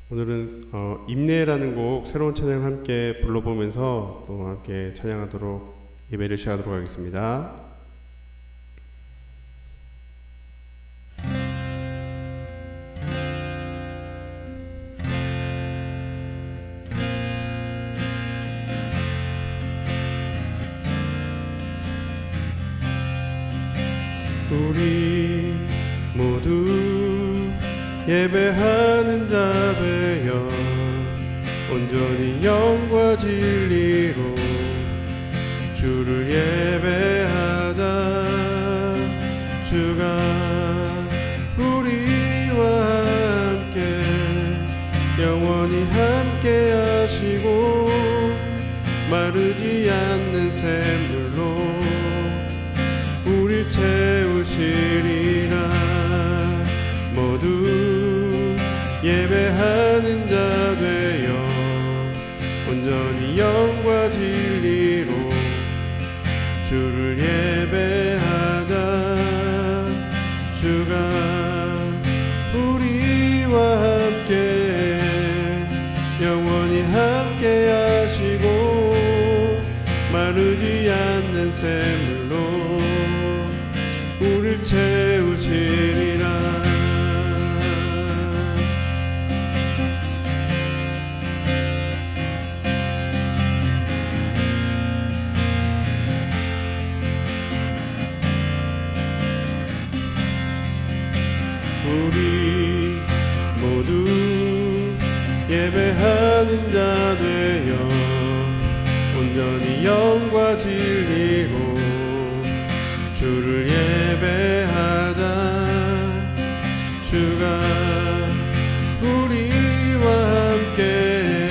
오늘은 임내라는 곡 새로운 찬양 함께 불러보면서 또 함께 찬양하도록 예배를 시작하도록 하겠습니다. 우리 모두 예배하는 자 되어 온전히 영과 진리로 주를 예배하자. 주가 우리와 함께 영원히 함께 하시고 마르지 않는 샘물로 우릴 채우시리라. 모두 예배하는 자 되어 온전히 영과 진리로 주를 예배하자. 주가 우리와 함께 영원히 함께 하시고 마르지 않는 샘물로 우릴 채우시리라. 우리 모두 예배하는 자 되어 온전히 영과 진리로 주를 예배하자. 주가 우리와 함께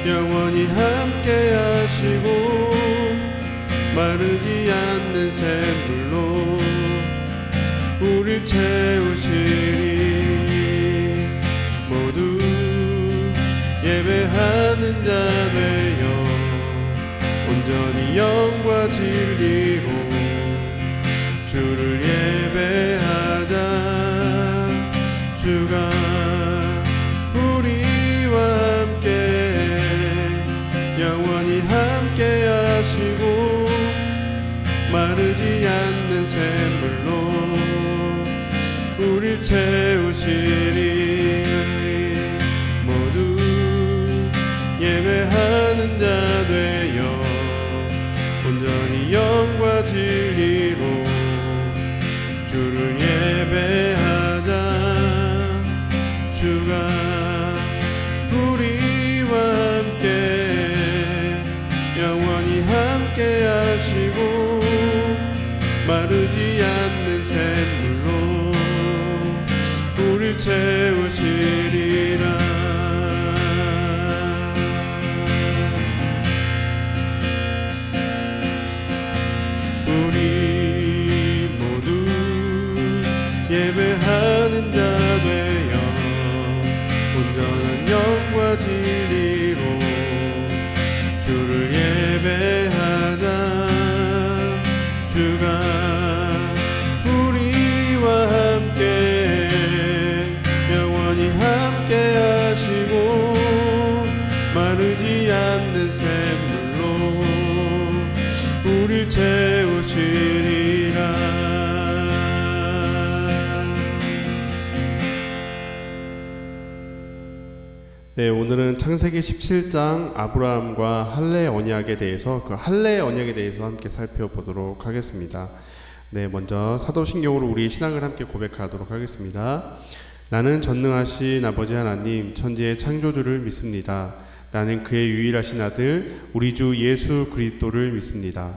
영원히 함께 하시고 마르지 않는 샘물로 우릴 채우시리. 모두 예배하는 자 되어 온전히 영과 진리로 주를 예배하자. 주가 우리와 함께 영원히 함께 하시고 마르지 않는 샘물로 우릴 채우시리. 모두 예배하는 자 되어 온전히 영과 진리로 주를 예배하자. 주가 우리와 함께 영원히 함께 하시고 마르지 않는 샘물로 우릴 채우시리라. 우리 모두 예배하는 자 되어 온전한 영과 진리로 주를 예배하자. 주가 우리와 함께 영원히 함께 하시고 마르지 않는 샘물로 우릴 채우시리라. 네, 오늘은 창세기 17장 아브라함과 할례 언약에 대해서 할례 언약에 대해서 함께 살펴보도록 하겠습니다. 네, 먼저 사도신경으로 우리의 신앙을 함께 고백하도록 하겠습니다. 나는 전능하신 아버지 하나님 천지의 창조주를 믿습니다. 나는 그의 유일하신 아들 우리 주 예수 그리스도를 믿습니다.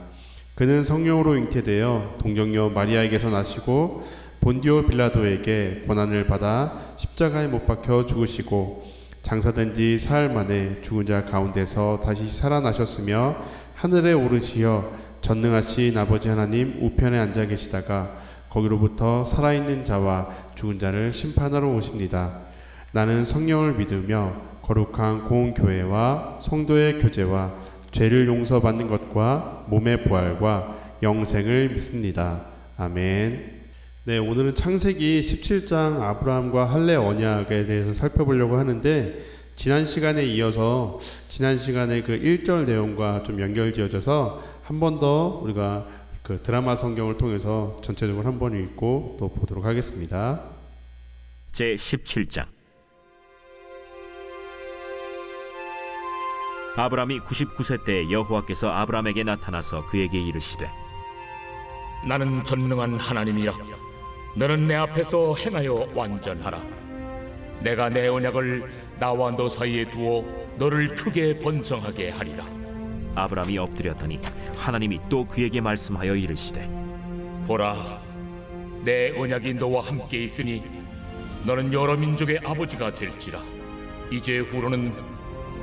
그는 성령으로 잉태되어 동정녀 마리아에게서 나시고 본디오 빌라도에게 고난을 받아 십자가에 못 박혀 죽으시고 장사된 지 사흘 만에 죽은 자 가운데서 다시 살아나셨으며 하늘에 오르시어 전능하신 아버지 하나님 우편에 앉아 계시다가 거기로부터 살아있는 자와 죽은 자를 심판하러 오십니다. 나는 성령을 믿으며 거룩한 공교회와 성도의 교제와 죄를 용서받는 것과 몸의 부활과 영생을 믿습니다. 아멘. 네, 오늘은 창세기 17장 아브라함과 할례 언약에 대해서 살펴보려고 하는데, 지난 시간에 이어서 지난 시간에 그 1절 내용과 좀 연결지어져서 한 번 더 우리가 그 드라마 성경을 통해서 전체적으로 한 번 읽고 또 보도록 하겠습니다. 제 17장. 아브라함이 99세 때 여호와께서 아브라함에게 나타나서 그에게 이르시되, 나는 전능한 하나님이라. 너는 내 앞에서 행하여 완전하라. 내가 내 언약을 나와 너 사이에 두어 너를 크게 번성하게 하리라. 아브라함이 엎드렸더니 하나님이 또 그에게 말씀하여 이르시되, 보라, 내 언약이 너와 함께 있으니 너는 여러 민족의 아버지가 될지라. 이제 후로는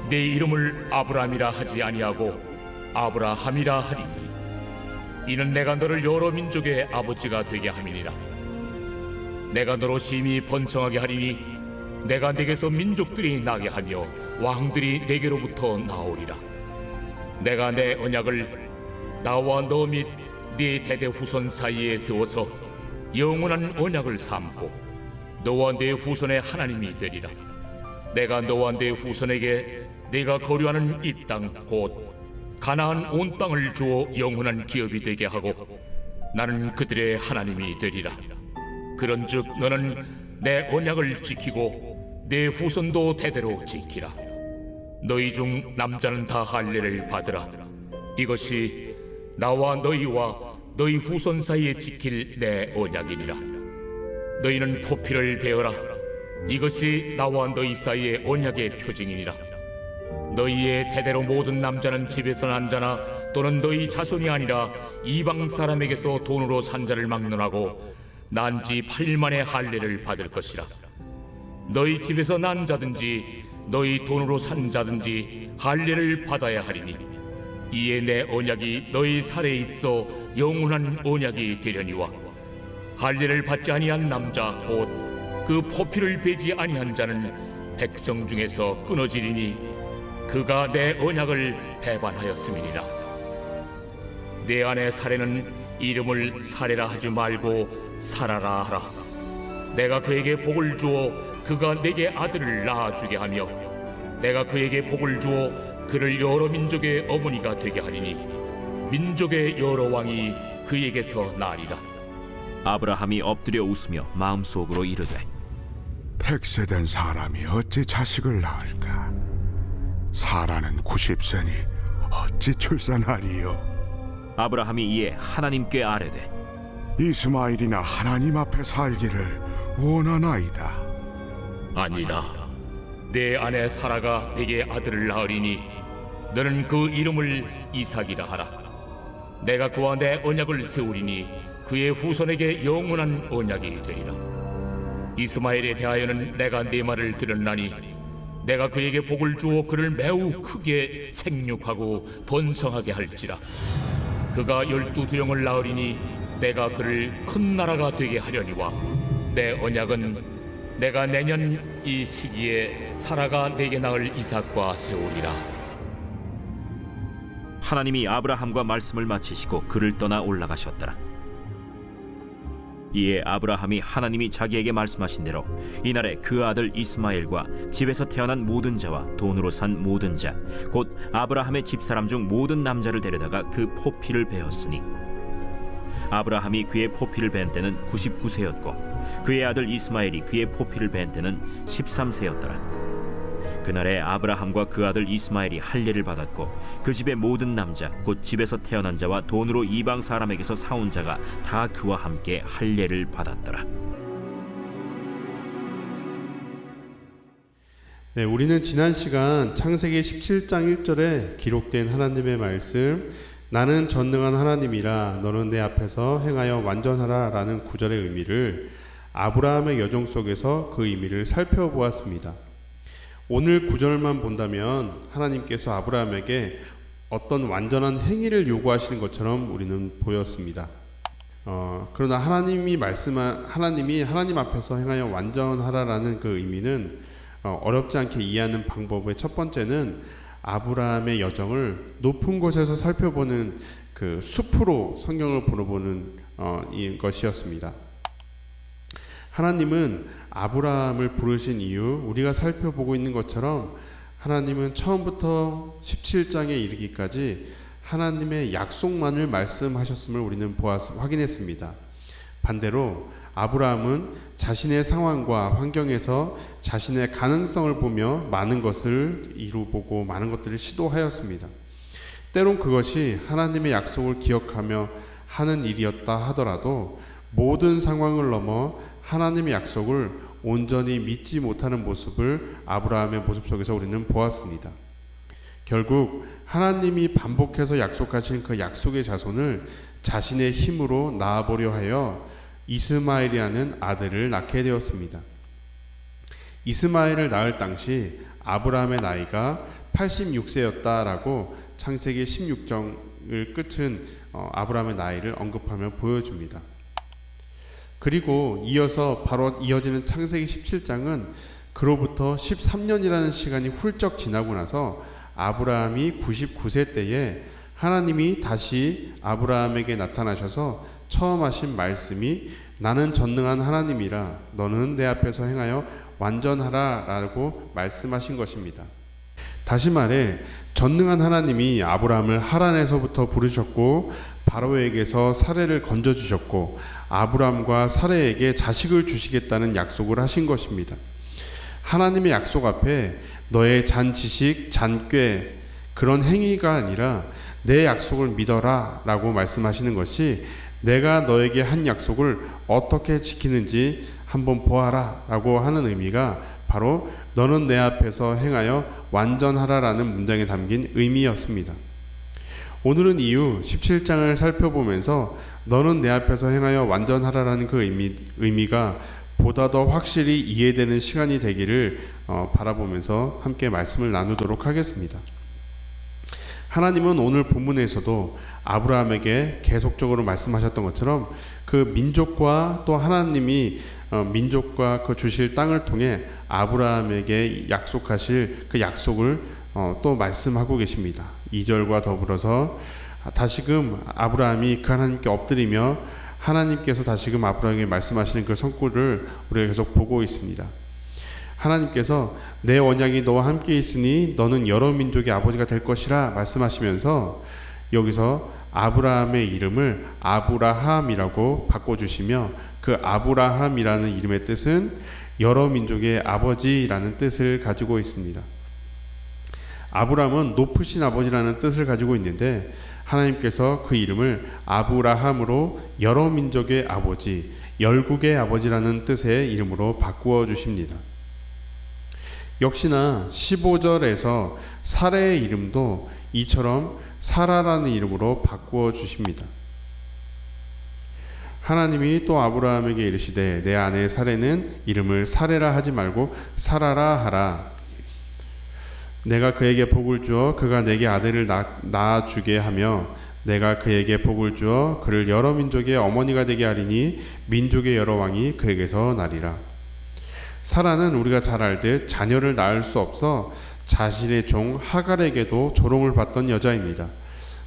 내 이름을 아브라함이라 하지 아니하고 아브라함이라 하리니 이는 내가 너를 여러 민족의 아버지가 되게 함이니라. 내가 너로 심히 번성하게 하리니 내가 네게서 민족들이 나게 하며 왕들이 네게로부터 나오리라. 내가 내 언약을 나와 너 및 네 대대 후손 사이에 세워서 영원한 언약을 삼고 너와 네 후손의 하나님이 되리라. 내가 너와 네 후손에게 네가 거류하는 이 땅 곧 가나안 온 땅을 주어 영원한 기업이 되게 하고 나는 그들의 하나님이 되리라. 그런즉 너는 내 언약을 지키고 내 후손도 대대로 지키라. 너희 중 남자는 다 할례를 받으라. 이것이 나와 너희와 너희 후손 사이에 지킬 내 언약이니라. 너희는 포피를 베어라. 이것이 나와 너희 사이의 언약의 표징이니라. 너희의 대대로 모든 남자는 집에서 난 자나 또는 너희 자손이 아니라 이방 사람에게서 돈으로 산 자를 막론하고 난 지 8일 만에 할례를 받을 것이라. 너희 집에서 난 자든지 너희 돈으로 산 자든지 할례를 받아야 하리니 이에 내 언약이 너희 살에 있어 영원한 언약이 되려니와 할례를 받지 아니한 남자 곧 그 포피를 베지 아니한 자는 백성 중에서 끊어지리니 그가 내 언약을 배반하였음이니라. 내 아내 사례는 이름을 사례라 하지 말고 사라라 하라. 내가 그에게 복을 주어 그가 내게 아들을 낳아주게 하며 내가 그에게 복을 주어 그를 여러 민족의 어머니가 되게 하리니 민족의 여러 왕이 그에게서 나리라. 아브라함이 엎드려 웃으며 마음속으로 이르되, 100세 된 사람이 어찌 자식을 낳을까? 사라는 90세니 어찌 출산하리요? 아브라함이 이에 하나님께 아뢰되, 이스마엘이나 하나님 앞에 살기를 원하나이다. 아니라 내 아내 사라가 내게 아들을 낳으리니 너는 그 이름을 이삭이라 하라. 내가 그와 내 언약을 세우리니 그의 후손에게 영원한 언약이 되리라. 이스마엘에 대하여는 내가 네 말을 들었나니 내가 그에게 복을 주어 그를 매우 크게 생육하고 번성하게 할지라. 그가 12두령을 낳으리니 내가 그를 큰 나라가 되게 하려니와 내 언약은 내가 내년 이 시기에 사라가 내게 낳을 이삭과 세우리라. 하나님이 아브라함과 말씀을 마치시고 그를 떠나 올라가셨더라. 이에 아브라함이 하나님이 자기에게 말씀하신 대로 이날에 그 아들 이스마엘과 집에서 태어난 모든 자와 돈으로 산 모든 자 곧 아브라함의 집사람 중 모든 남자를 데려다가 그 포피를 베었으니 아브라함이 그의 포피를 벤 때는 99세였고 그의 아들 이스마엘이 그의 포피를 벤 때는 13세였더라. 그날에 아브라함과 그 아들 이스마엘이 할례를 받았고 그 집의 모든 남자 곧 집에서 태어난 자와 돈으로 이방 사람에게서 사온 자가 다 그와 함께 할례를 받았더라. 네, 우리는 지난 시간 창세기 17장 1절에 기록된 하나님의 말씀, 나는 전능한 하나님이라 너는 내 앞에서 행하여 완전하라 라는 구절의 의미를 아브라함의 여정 속에서 그 의미를 살펴보았습니다. 오늘 구절만 본다면 하나님께서 아브라함에게 어떤 완전한 행위를 요구하시는 것처럼 우리는 보였습니다. 그러나 하나님 앞에서 행하여 완전하라라는 그 의미는 어렵지 않게 이해하는 방법의 첫 번째는 아브라함의 여정을 높은 곳에서 살펴보는 그 숲으로 성경을 보는 것이었습니다. 하나님은 아브라함을 부르신 이유, 우리가 살펴보고 있는 것처럼 하나님은 처음부터 17장에 이르기까지 하나님의 약속만을 말씀하셨음을 우리는 확인했습니다. 반대로 아브라함은 자신의 상황과 환경에서 자신의 가능성을 보며 많은 것을 이루보고 많은 것들을 시도하였습니다. 때론 그것이 하나님의 약속을 기억하며 하는 일이었다 하더라도 모든 상황을 넘어 하나님의 약속을 온전히 믿지 못하는 모습을 아브라함의 모습 속에서 우리는 보았습니다. 결국 하나님이 반복해서 약속하신 그 약속의 자손을 자신의 힘으로 낳아보려 하여 이스마엘이라는 아들을 낳게 되었습니다. 이스마엘을 낳을 당시 아브라함의 나이가 86세였다라고 창세기 16장을 끝은 아브라함의 나이를 언급하며 보여줍니다. 그리고 이어서 바로 이어지는 창세기 17장은 그로부터 13년이라는 시간이 훌쩍 지나고 나서 아브라함이 99세 때에 하나님이 다시 아브라함에게 나타나셔서 처음 하신 말씀이 나는 전능한 하나님이라 너는 내 앞에서 행하여 완전하라 라고 말씀하신 것입니다. 다시 말해 전능한 하나님이 아브라함을 하란에서부터 부르셨고 바로에게서 사레를 건져주셨고 아브라함과 사레에게 자식을 주시겠다는 약속을 하신 것입니다. 하나님의 약속 앞에 너의 잔지식, 잔꾀 그런 행위가 아니라 내 약속을 믿어라 라고 말씀하시는 것이 내가 너에게 한 약속을 어떻게 지키는지 한번 보아라 라고 하는 의미가 바로 너는 내 앞에서 행하여 완전하라 라는 문장에 담긴 의미였습니다. 오늘은 이후 17장을 살펴보면서 너는 내 앞에서 행하여 완전하라 라는 그 의미가 보다 더 확실히 이해되는 시간이 되기를 바라보면서 함께 말씀을 나누도록 하겠습니다. 하나님은 오늘 본문에서도 아브라함에게 계속적으로 말씀하셨던 것처럼 그 민족과 또 하나님이 민족과 그 주실 땅을 통해 아브라함에게 약속하실 그 약속을 또 말씀하고 계십니다. 2절과 더불어서 다시금 아브라함이 그 하나님께 엎드리며 하나님께서 다시금 아브라함에게 말씀하시는 그 성구를 우리가 계속 보고 있습니다. 하나님께서 내 언약이 너와 함께 있으니 너는 여러 민족의 아버지가 될 것이라 말씀하시면서 여기서 아브라함의 이름을 아브라함이라고 바꿔주시며 그 아브라함이라는 이름의 뜻은 여러 민족의 아버지라는 뜻을 가지고 있습니다. 아브라함은 높으신 아버지라는 뜻을 가지고 있는데 하나님께서 그 이름을 아브라함으로 여러 민족의 아버지, 열국의 아버지라는 뜻의 이름으로 바꾸어 주십니다. 역시나 15절에서 사레의 이름도 이처럼 사라라는 이름으로 바꾸어 주십니다. 하나님이 또 아브라함에게 이르시되 내 아내 사레는 이름을 사레라 하지 말고 사라라 하라. 내가 그에게 복을 주어 그가 내게 아들을 낳아주게 하며 내가 그에게 복을 주어 그를 여러 민족의 어머니가 되게 하리니 민족의 여러 왕이 그에게서 나리라. 사라는 우리가 잘 알듯 자녀를 낳을 수 없어 자신의 종 하갈에게도 조롱을 받던 여자입니다.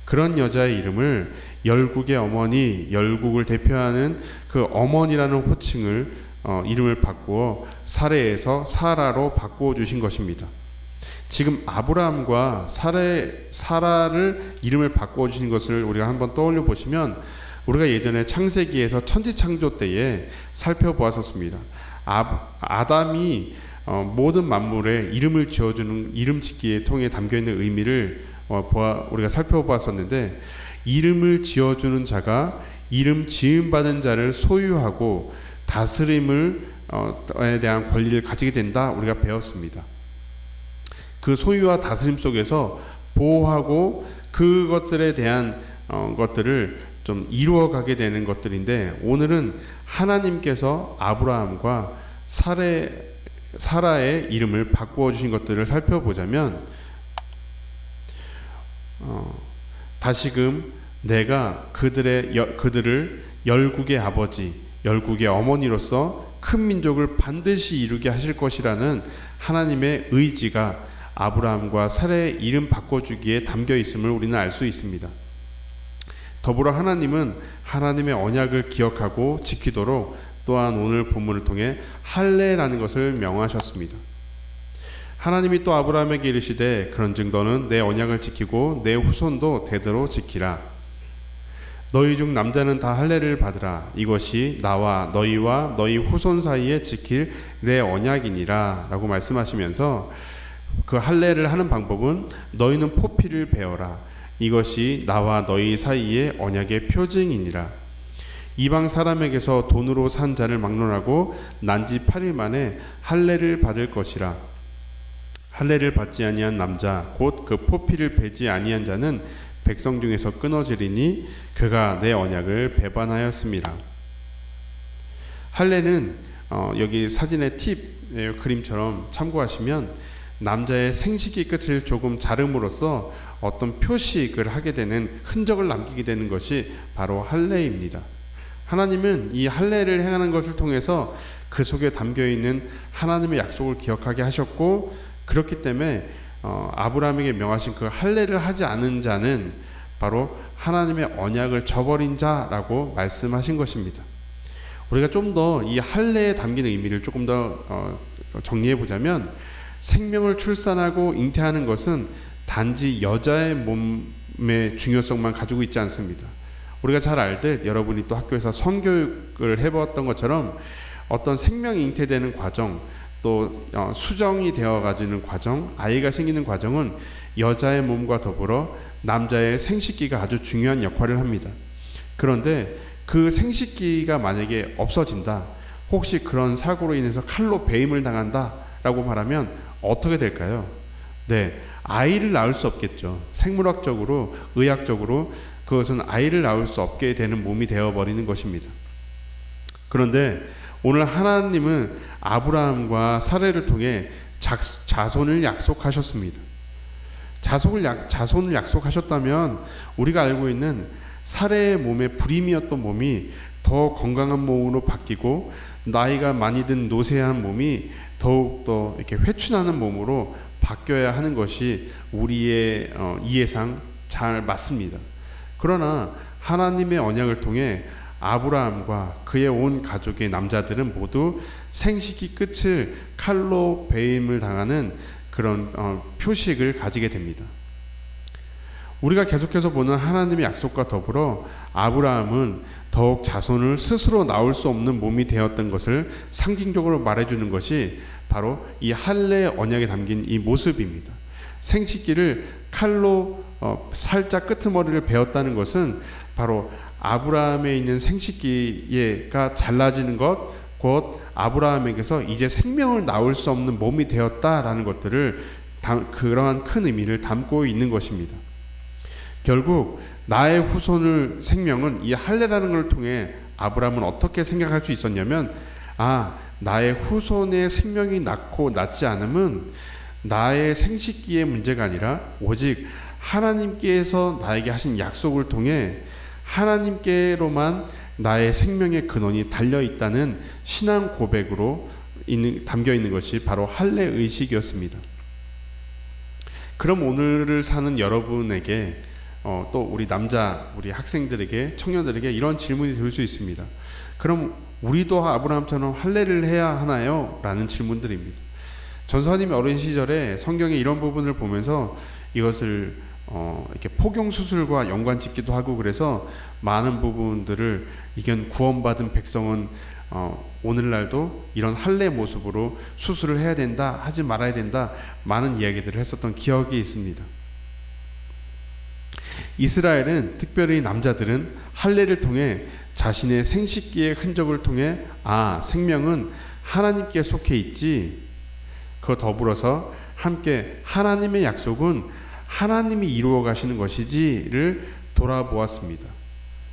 그런 여자의 이름을 열국의 어머니, 열국을 대표하는 그 어머니라는 호칭을 이름을 바꾸어 사레에서 사라로 바꾸어 주신 것입니다. 지금 아브라함과 사라를 이름을 바꾸어 주신 것을 우리가 한번 떠올려 보시면 우리가 예전에 창세기에서 천지창조 때에 살펴보았었습니다. 아담이 모든 만물에 이름을 지어주는 이름 짓기에 통해 담겨있는 의미를 우리가 살펴보았었는데 이름을 지어주는 자가 이름 지음받은 자를 소유하고 다스림에 대한 권리를 가지게 된다 우리가 배웠습니다. 그 소유와 다스림 속에서 보호하고 그것들에 대한 것들을 좀 이루어가게 되는 것들인데 오늘은 하나님께서 아브라함과 사라의 이름을 바꾸어 주신 것들을 살펴보자면 다시금 내가 그들을 열국의 아버지, 열국의 어머니로서 큰 민족을 반드시 이루게 하실 것이라는 하나님의 의지가 아브라함과 사라의 이름 바꿔주기에 담겨 있음을 우리는 알 수 있습니다. 더불어 하나님은 하나님의 언약을 기억하고 지키도록 또한 오늘 본문을 통해 할례라는 것을 명하셨습니다. 하나님이 또 아브라함에게 이르시되 그런즉 너는 내 언약을 지키고 내 후손도 대대로 지키라. 너희 중 남자는 다 할례를 받으라. 이것이 나와 너희와 너희 후손 사이에 지킬 내 언약이니라 라고 말씀하시면서 그 할례를 하는 방법은 너희는 포피를 베어라. 이것이 나와 너희 사이의 언약의 표징이니라. 이방 사람에게서 돈으로 산 자를 막론하고 난지 8일 만에 할례를 받을 것이라. 할례를 받지 아니한 남자 곧 그 포피를 베지 아니한 자는 백성 중에서 끊어지리니 그가 내 언약을 배반하였습니다. 할례는 여기 사진의 팁 그림처럼 참고하시면 남자의 생식기 끝을 조금 자름으로써 어떤 표식을 하게 되는 흔적을 남기게 되는 것이 바로 할례입니다. 하나님은 이 할례를 행하는 것을 통해서 그 속에 담겨있는 하나님의 약속을 기억하게 하셨고, 그렇기 때문에 아브라함에게 명하신 그 할례를 하지 않은 자는 바로 하나님의 언약을 저버린 자라고 말씀하신 것입니다. 우리가 좀 더 이 할례에 담긴 의미를 조금 더 정리해 보자면, 생명을 출산하고 잉태하는 것은 단지 여자의 몸의 중요성만 가지고 있지 않습니다. 우리가 잘 알듯 여러분이 또 학교에서 성교육을 해봤던 것처럼 어떤 생명이 잉태되는 과정, 또 수정이 되어가지는 과정, 아이가 생기는 과정은 여자의 몸과 더불어 남자의 생식기가 아주 중요한 역할을 합니다. 그런데 그 생식기가 만약에 없어진다, 혹시 그런 사고로 인해서 칼로 배임을 당한다 라고 말하면 어떻게 될까요? 네, 아이를 낳을 수 없겠죠. 생물학적으로, 의학적으로 그것은 아이를 낳을 수 없게 되는 몸이 되어버리는 것입니다. 그런데 오늘 하나님은 아브라함과 사례를 통해 자손을 약속하셨습니다. 자손을 약속하셨다면 우리가 알고 있는 사례의 몸에 불임이었던 몸이 더 건강한 몸으로 바뀌고, 나이가 많이 든 노쇠한 몸이 더욱더 이렇게 회춘하는 몸으로 바뀌어야 하는 것이 우리의 이해상 잘 맞습니다. 그러나 하나님의 언약을 통해 아브라함과 그의 온 가족의 남자들은 모두 생식기 끝을 칼로 배임을 당하는 그런 표식을 가지게 됩니다. 우리가 계속해서 보는 하나님의 약속과 더불어 아브라함은 더욱 자손을 스스로 낳을 수 없는 몸이 되었던 것을 상징적으로 말해주는 것이 바로 이 할례 언약에 담긴 이 모습입니다. 생식기를 칼로 살짝 끄트머리를 베었다는 것은 바로 아브라함에 있는 생식기가 잘라지는 것, 곧 아브라함에게서 이제 생명을 낳을 수 없는 몸이 되었다라는 것들을 그러한 큰 의미를 담고 있는 것입니다. 결국 나의 후손을 생명은 이 할례라는 것을 통해 아브라함은 어떻게 생각할 수 있었냐면, 나의 후손의 생명이 낳지 않음은 나의 생식기의 문제가 아니라 오직 하나님께서 나에게 하신 약속을 통해 하나님께로만 나의 생명의 근원이 달려있다는 신앙 고백으로 담겨 있는 것이 바로 할례 의식이었습니다. 그럼 오늘을 사는 여러분에게 또 우리 학생들에게, 청년들에게 이런 질문이 들 수 있습니다. 그럼 우리도 아브라함처럼 할례를 해야 하나요? 라는 질문들입니다. 전사님이 어린 시절에 성경에 이런 부분을 보면서 이것을 이렇게 포경 수술과 연관 짓기도 하고, 그래서 많은 부분들을 이건 구원받은 백성은 오늘날도 이런 할례 모습으로 수술을 해야 된다, 하지 말아야 된다, 많은 이야기들을 했었던 기억이 있습니다. 이스라엘은, 특별히 남자들은 할례를 통해 자신의 생식기의 흔적을 통해 생명은 하나님께 속해 있지, 그와 더불어서 함께 하나님의 약속은 하나님이 이루어 가시는 것이지를 돌아보았습니다.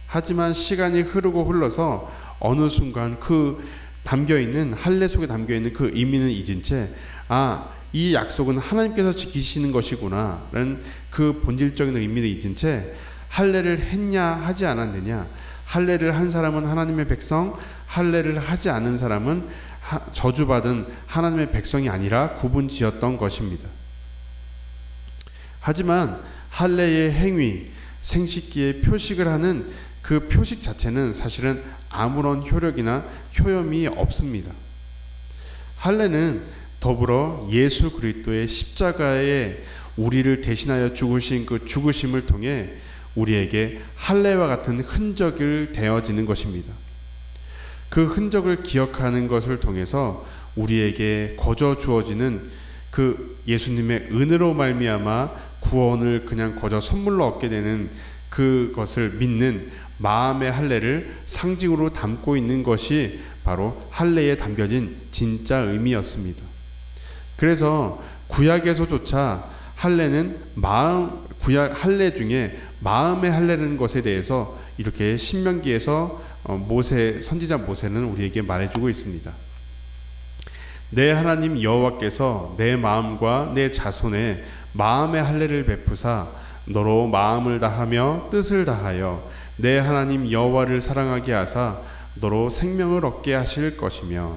하지만 시간이 흐르고 흘러서 어느 순간 그 담겨있는 할례 속에 담겨있는 그 의미는 잊은 채 이 약속은 하나님께서 지키시는 것이구나 라는 그 본질적인 의미를 잊은 채 할례를 했냐 하지 않았느냐, 할례를 한 사람은 하나님의 백성, 할례를 하지 않은 사람은 저주받은 하나님의 백성이 아니라 구분지었던 것입니다. 하지만 할례의 행위, 생식기의 표식을 하는 그 표식 자체는 사실은 아무런 효력이나 효염이 없습니다. 할례는 더불어 예수 그리스도의 십자가에 우리를 대신하여 죽으신 그 죽으심을 통해 우리에게 할례와 같은 흔적을 되어지는 것입니다. 그 흔적을 기억하는 것을 통해서 우리에게 거저 주어지는 그 예수님의 은혜로 말미암아 구원을 그냥 거저 선물로 얻게 되는 그것을 믿는 마음의 할례를 상징으로 담고 있는 것이 바로 할례에 담겨진 진짜 의미였습니다. 그래서 구약에서조차 할례는 구약 할례 중에 마음의 할례라는 것에 대해서 이렇게 신명기에서 선지자 모세는 우리에게 말해주고 있습니다. 내 하나님 여호와께서 내 마음과 내 자손에 마음의 할례를 베푸사 너로 마음을 다하며 뜻을 다하여 내 하나님 여호와를 사랑하게 하사 너로 생명을 얻게 하실 것이며,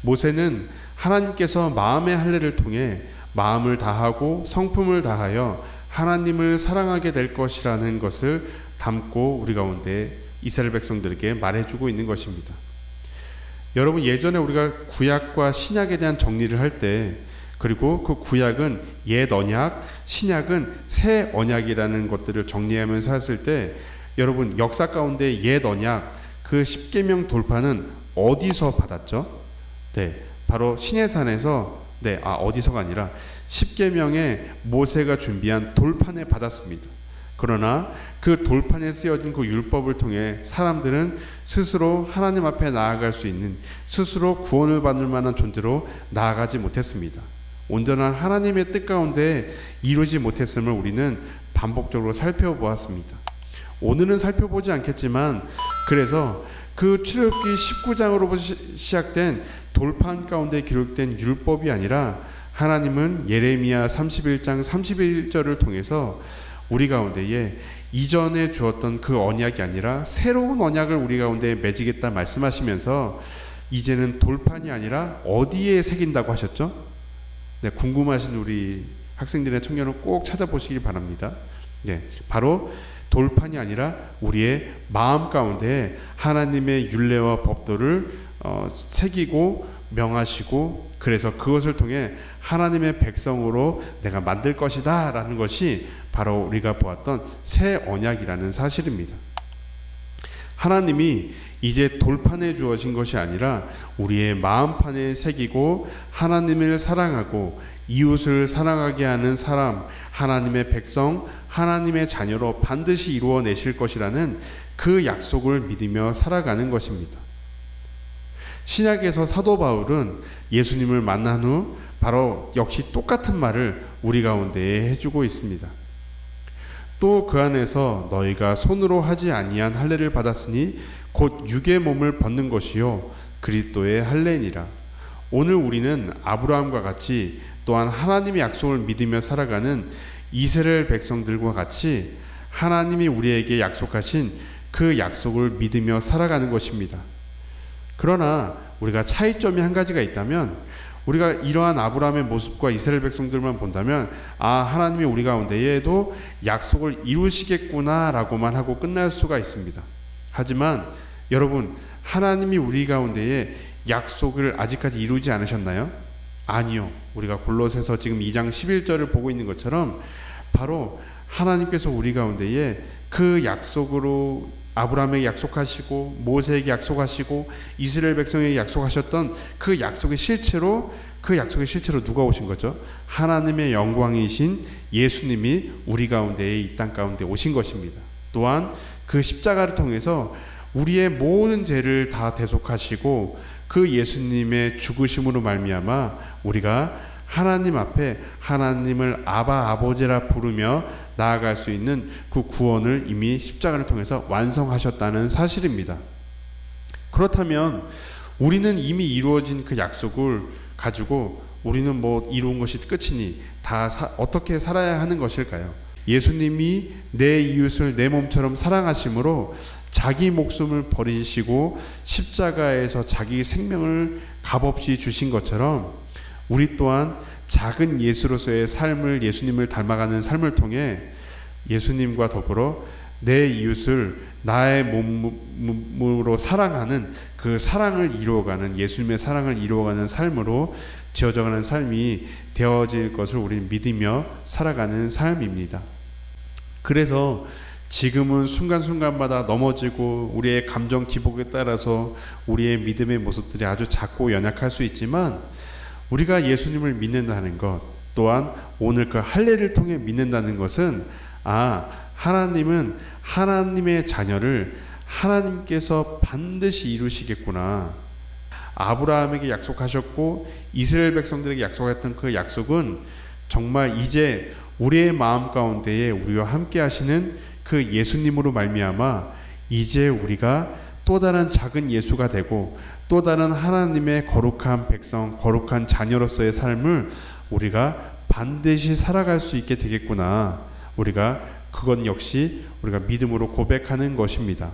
모세는 하나님께서 마음의 할례를 통해 마음을 다하고 성품을 다하여 하나님을 사랑하게 될 것이라는 것을 담고 우리 가운데 이스라엘 백성들에게 말해주고 있는 것입니다. 여러분, 예전에 우리가 구약과 신약에 대한 정리를 할 때, 그리고 그 구약은 옛 언약, 신약은 새 언약이라는 것들을 정리하면서 했을 때, 여러분 역사 가운데 옛 언약 그 십계명 돌파는 어디서 받았죠? 네, 바로 시내산에서, 어디서가 아니라 십계명에 모세가 준비한 돌판에 받았습니다. 그러나 그 돌판에 쓰여진 그 율법을 통해 사람들은 스스로 하나님 앞에 나아갈 수 있는, 스스로 구원을 받을 만한 존재로 나아가지 못했습니다. 온전한 하나님의 뜻 가운데 이루지 못했음을 우리는 반복적으로 살펴보았습니다. 오늘은 살펴보지 않겠지만, 그래서 그 출애굽기 19장으로부터 시작된 돌판 가운데 기록된 율법이 아니라 하나님은 예레미야 31장 31절을 통해서 우리 가운데에 이전에 주었던 그 언약이 아니라 새로운 언약을 우리 가운데 맺으겠다 말씀하시면서 이제는 돌판이 아니라 어디에 새긴다고 하셨죠? 네, 궁금하신 우리 학생들의 청년을 꼭 찾아보시기 바랍니다. 네, 바로 돌판이 아니라 우리의 마음 가운데 하나님의 율례와 법도를 새기고 명하시고, 그래서 그것을 통해 하나님의 백성으로 내가 만들 것이다 라는 것이 바로 우리가 보았던 새 언약이라는 사실입니다. 하나님이 이제 돌판에 주어진 것이 아니라 우리의 마음판에 새기고 하나님을 사랑하고 이웃을 사랑하게 하는 사람, 하나님의 백성, 하나님의 자녀로 반드시 이루어내실 것이라는 그 약속을 믿으며 살아가는 것입니다. 신약에서 사도 바울은 예수님을 만난 후 바로 역시 똑같은 말을 우리 가운데에 해주고 있습니다. 또 그 안에서 너희가 손으로 하지 아니한 할례를 받았으니 곧 육의 몸을 벗는 것이요 그리스도의 할례니라. 오늘 우리는 아브라함과 같이 또한 하나님의 약속을 믿으며 살아가는 이스라엘 백성들과 같이 하나님이 우리에게 약속하신 그 약속을 믿으며 살아가는 것입니다. 그러나 우리가 차이점이 한 가지가 있다면, 우리가 이러한 아브라함의 모습과 이스라엘 백성들만 본다면 하나님이 우리 가운데에도 약속을 이루시겠구나 라고만 하고 끝날 수가 있습니다. 하지만 여러분, 하나님이 우리 가운데에 약속을 아직까지 이루지 않으셨나요? 아니요. 우리가 골로새서 지금 2장 11절을 보고 있는 것처럼 바로 하나님께서 우리 가운데에 그 약속으로 아브라함에게 약속하시고 모세에게 약속하시고 이스라엘 백성에게 약속하셨던 그 약속의 실체로 누가 오신 거죠? 하나님의 영광이신 예수님이 우리 가운데에 이 땅 가운데 오신 것입니다. 또한 그 십자가를 통해서 우리의 모든 죄를 다 대속하시고 그 예수님의 죽으심으로 말미암아 우리가 하나님 앞에 하나님을 아바 아버지라 부르며 나아갈 수 있는 그 구원을 이미 십자가를 통해서 완성하셨다는 사실입니다. 그렇다면 우리는 이미 이루어진 그 약속을 가지고 우리는 이루은 것이 끝이니 어떻게 살아야 하는 것일까요? 예수님이 내 이웃을 내 몸처럼 사랑하심으로 자기 목숨을 버리시고 십자가에서 자기 생명을 값없이 주신 것처럼 우리 또한 작은 예수로서의 삶을, 예수님을 닮아가는 삶을 통해 예수님과 더불어 내 이웃을 나의 몸으로 사랑하는 그 사랑을 이루어가는, 예수님의 사랑을 이루어가는 삶으로 지어져가는 삶이 되어질 것을 우리는 믿으며 살아가는 삶입니다. 그래서 지금은 순간순간마다 넘어지고 우리의 감정 기복에 따라서 우리의 믿음의 모습들이 아주 작고 연약할 수 있지만, 우리가 예수님을 믿는다는 것, 또한 오늘 그 할례를 통해 믿는다는 것은, 하나님은 하나님의 자녀를 하나님께서 반드시 이루시겠구나. 아브라함에게 약속하셨고 이스라엘 백성들에게 약속했던 그 약속은 정말 이제 우리의 마음 가운데에 우리와 함께 하시는 그 예수님으로 말미암아 이제 우리가 또 다른 작은 예수가 되고 또 다른 하나님의 거룩한 백성, 거룩한 자녀로서의 삶을 우리가 반드시 살아갈 수 있게 되겠구나. 그건 역시 우리가 믿음으로 고백하는 것입니다.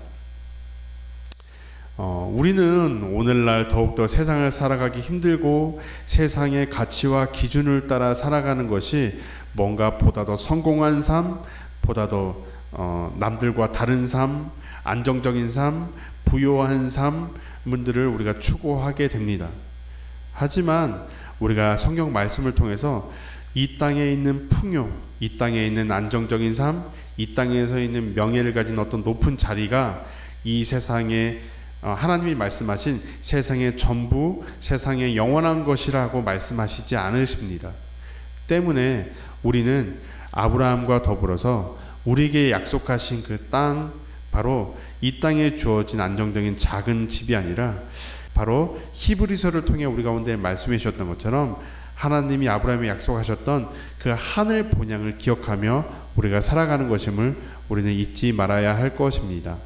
우리는 오늘날 더욱더 세상을 살아가기 힘들고 세상의 가치와 기준을 따라 살아가는 것이 뭔가 보다 더 성공한 삶, 보다 더 남들과 다른 삶, 안정적인 삶, 부유한 삶들을 우리가 추구하게 됩니다. 하지만 우리가 성경 말씀을 통해서 이 땅에 있는 풍요, 이 땅에 있는 안정적인 삶, 이 땅에서 있는 명예를 가진 어떤 높은 자리가 이 세상에 하나님이 말씀하신 세상의 전부, 세상의 영원한 것이라고 말씀하시지 않으십니다. 때문에 우리는 아브라함과 더불어서 우리에게 약속하신 그 땅, 바로 이 땅에 주어진 안정적인 작은 집이 아니라 바로 히브리서를 통해 우리 가운데 말씀해 주셨던 것처럼 하나님이 아브라함에 약속하셨던 그 하늘 본향을 기억하며 우리가 살아가는 것임을 우리는 잊지 말아야 할 것입니다.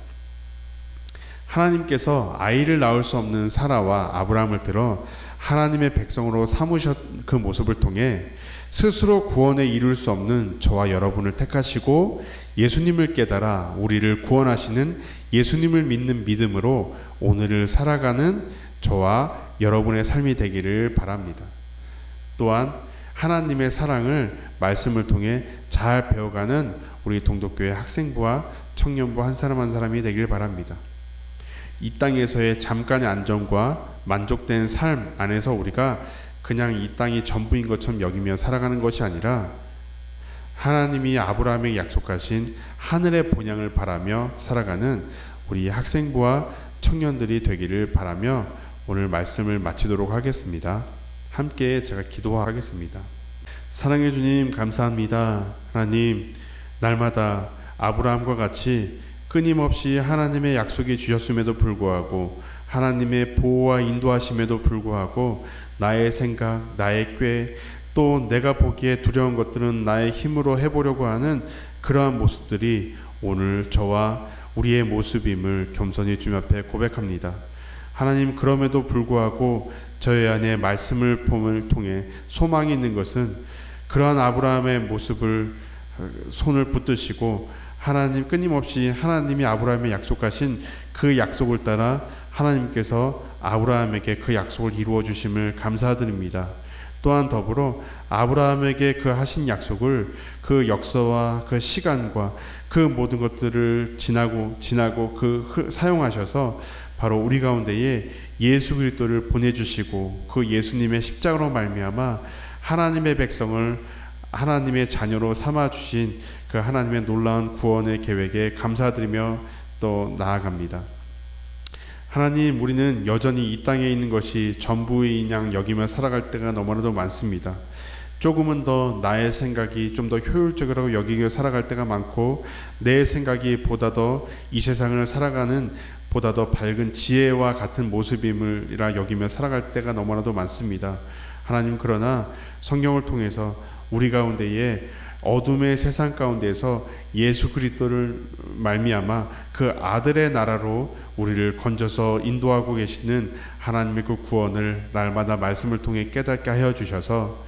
하나님께서 아이를 낳을 수 없는 사라와 아브라함을 들어 하나님의 백성으로 삼으셨 그 모습을 통해 스스로 구원에 이룰 수 없는 저와 여러분을 택하시고 예수님을 깨달아 우리를 구원하시는 예수님을 믿는 믿음으로 오늘을 살아가는 저와 여러분의 삶이 되기를 바랍니다. 또한 하나님의 사랑을 말씀을 통해 잘 배워가는 우리 동독교회 학생부와 청년부 한 사람 한 사람이 되길 바랍니다. 이 땅에서의 잠깐의 안정과 만족된 삶 안에서 우리가 그냥 이 땅이 전부인 것처럼 여기며 살아가는 것이 아니라 하나님이 아브라함에게 약속하신 하늘의 본향을 바라며 살아가는 우리 학생부와 청년들이 되기를 바라며 오늘 말씀을 마치도록 하겠습니다. 함께 제가 기도하겠습니다. 사랑해 주님, 감사합니다. 하나님, 날마다 아브라함과 같이 끊임없이 하나님의 약속이 주셨음에도 불구하고 하나님의 보호와 인도하심에도 불구하고 나의 생각, 나의 꾀, 또 내가 보기에 두려운 것들은 나의 힘으로 해보려고 하는 그러한 모습들이 오늘 저와 우리의 모습임을 겸손히 주님 앞에 고백합니다. 하나님, 그럼에도 불구하고 저희 안에 말씀을 통해 소망이 있는 것은 그러한 아브라함의 모습을 손을 붙드시고 하나님 끊임없이 하나님이 아브라함에 약속하신 그 약속을 따라 하나님께서 아브라함에게 그 약속을 이루어 주심을 감사드립니다. 또한 더불어 아브라함에게 그 하신 약속을 그 역사와 그 시간과 그 모든 것들을 지나고 사용하셔서 바로 우리 가운데에 예수 그리스도를 보내주시고 그 예수님의 십자가로 말미암아 하나님의 백성을 하나님의 자녀로 삼아주신 그 하나님의 놀라운 구원의 계획에 감사드리며 또 나아갑니다. 하나님, 우리는 여전히 이 땅에 있는 것이 전부인 양 여기며 살아갈 때가 너무나도 많습니다. 조금은 더 나의 생각이 좀 더 효율적이라고 여기며 살아갈 때가 많고 내 생각이 보다 더 이 세상을 살아가는 보다 더 밝은 지혜와 같은 모습임이라 여기며 살아갈 때가 너무나도 많습니다. 하나님, 그러나 성경을 통해서 우리 가운데에 어둠의 세상 가운데에서 예수 그리스도를 말미암아 그 아들의 나라로 우리를 건져서 인도하고 계시는 하나님의 그 구원을 날마다 말씀을 통해 깨닫게 하여 주셔서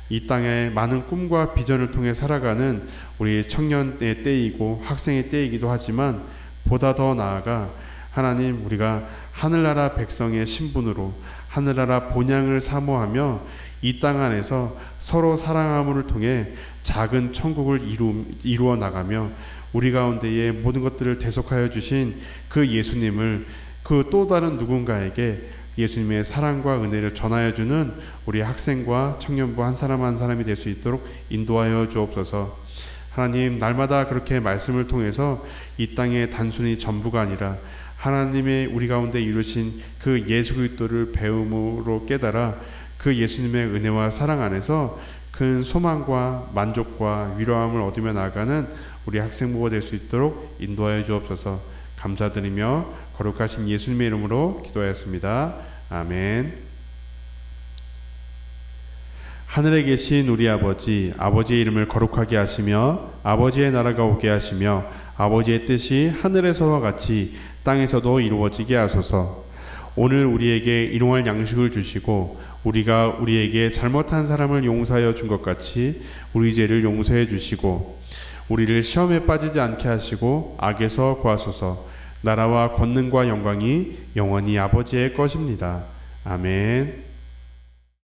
이 땅에 많은 꿈과 비전을 통해 살아가는 우리 청년의 때이고 학생의 때이기도 하지만 보다 더 나아가 하나님, 우리가 하늘나라 백성의 신분으로 하늘나라 본향을 사모하며 이 땅 안에서 서로 사랑함을 통해 작은 천국을 이루어 나가며 우리 가운데에 모든 것들을 대속하여 주신 그 예수님을 그 또 다른 누군가에게 예수님의 사랑과 은혜를 전하여 주는 우리 학생과 청년부 한 사람 한 사람이 될 수 있도록 인도하여 주옵소서. 하나님, 날마다 그렇게 말씀을 통해서 이 땅의 단순히 전부가 아니라 하나님의 우리 가운데 이루신 그 예수 그리스도를 배움으로 깨달아 그 예수님의 은혜와 사랑 안에서 큰 소망과 만족과 위로함을 얻으며 나아가는 우리 학생부가 될 수 있도록 인도하여 주옵소서. 감사드리며 거룩하신 예수님의 이름으로 기도하였습니다. 아멘. 하늘에 계신 우리 아버지, 아버지의 이름을 거룩하게 하시며 아버지의 나라가 오게 하시며 아버지의 뜻이 하늘에서와 같이 땅에서도 이루어지게 하소서. 오늘 우리에게 일용할 양식을 주시고 우리가 우리에게 잘못한 사람을 용서하여 준 것 같이 우리 죄를 용서해 주시고 우리를 시험에 빠지지 않게 하시고 악에서 구하소서. 나라와 권능과 영광이 영원히 아버지의 것입니다. 아멘.